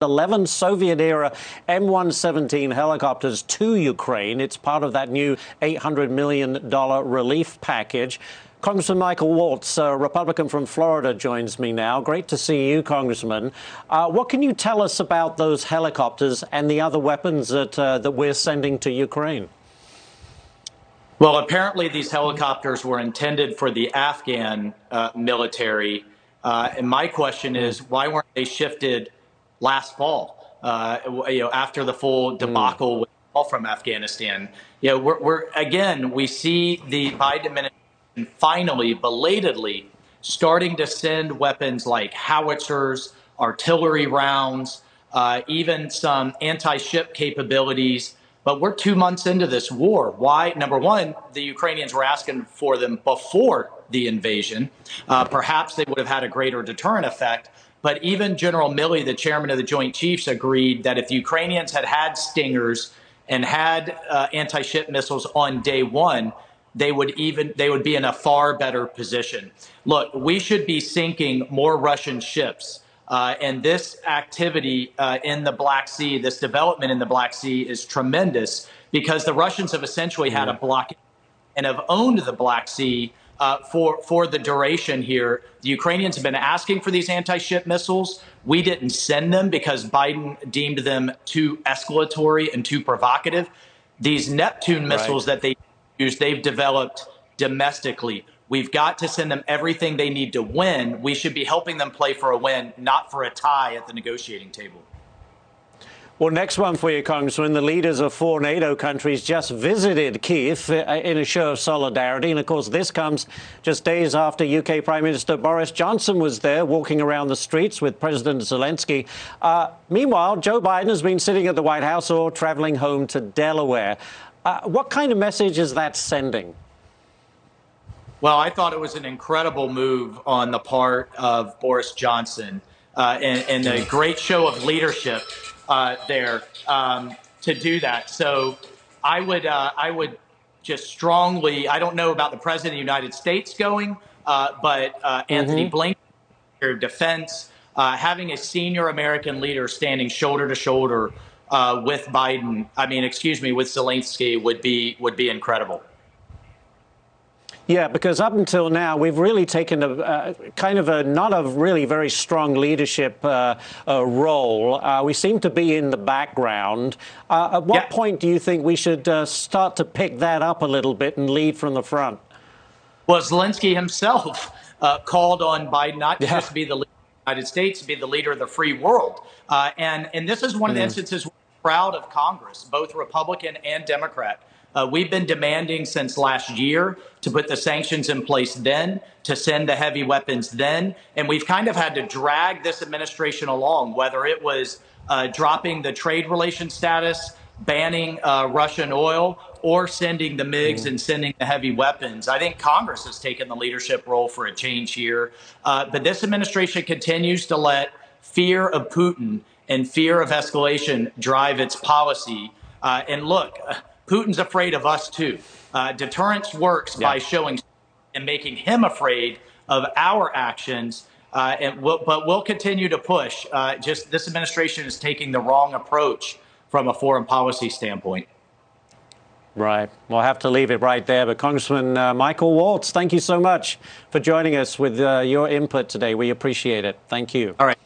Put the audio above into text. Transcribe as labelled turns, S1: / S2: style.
S1: 11 Soviet-era M117 helicopters to Ukraine. It's part of that new $800 million relief package. Congressman Michael Waltz, a Republican from Florida, joins me now. Great to see you, Congressman. What can you tell us about those helicopters and the other weapons that we're sending to Ukraine?
S2: Well, apparently these helicopters were intended for the Afghan military. And my question is, why weren't they shifted last fall, after the full debacle from Afghanistan? We see the Biden administration finally, belatedly, starting to send weapons like howitzers, artillery rounds, even some anti-ship capabilities. But we're 2 months into this war. Why? Number one, the Ukrainians were asking for them before the invasion. Perhaps they would have had a greater deterrent effect. But even General Milley, the chairman of the Joint Chiefs, agreed that if the Ukrainians had had Stingers and had anti-ship missiles on day one, they would be in a far better position. Look, we should be sinking more Russian ships. And this activity in the Black Sea, this development in the Black Sea is tremendous because the Russians have essentially had a blockade and have owned the Black Sea for the duration here. The Ukrainians have been asking for these anti-ship missiles. We didn't send them because Biden deemed them too escalatory and too provocative. These Neptune missiles that they use, they've developed domestically. We've got to send them everything they need to win. We should be helping them play for a win, not for a tie at the negotiating table.
S1: Well, next one for you, Congressman. The leaders of 4 NATO countries just visited Kyiv in a show of solidarity. And, of course, this comes just days after UK Prime Minister Boris Johnson was there walking around the streets with President Zelensky. Meanwhile, Joe Biden has been sitting at the White House or traveling home to Delaware. What kind of message is that sending?
S2: Well, I thought it was an incredible move on the part of Boris Johnson and a great show of leadership there to do that. So I would just strongly, I don't know about the President of the United States going, but Anthony Blinken, Secretary of Defense, having a senior American leader standing shoulder to shoulder with Biden, with Zelensky would be incredible.
S1: Yeah, because up until now, we've really taken a kind of not a really very strong leadership role. We seem to be in the background. At what point do you think we should start to pick that up a little bit and lead from the front?
S2: Well, Zelensky himself called on Biden not to just be the leader of the United States, to be the leader of the free world. And this is one of the instances we're proud of Congress, both Republican and Democrat. We've been demanding since last year to put the sanctions in place then, to send the heavy weapons then, and we've kind of had to drag this administration along, whether it was dropping the trade relations status, banning Russian oil, or sending the MiGs and sending the heavy weapons. I think Congress has taken the leadership role for a change here, but this administration continues to let fear of Putin and fear of escalation drive its policy. And look, Putin's afraid of us, too. Deterrence works by showing and making him afraid of our actions. But we'll continue to push. Just this administration is taking the wrong approach from a foreign policy standpoint.
S1: Right. We'll have to leave it right there. But Congressman Michael Waltz, thank you so much for joining us with your input today. We appreciate it. Thank you.
S2: All right.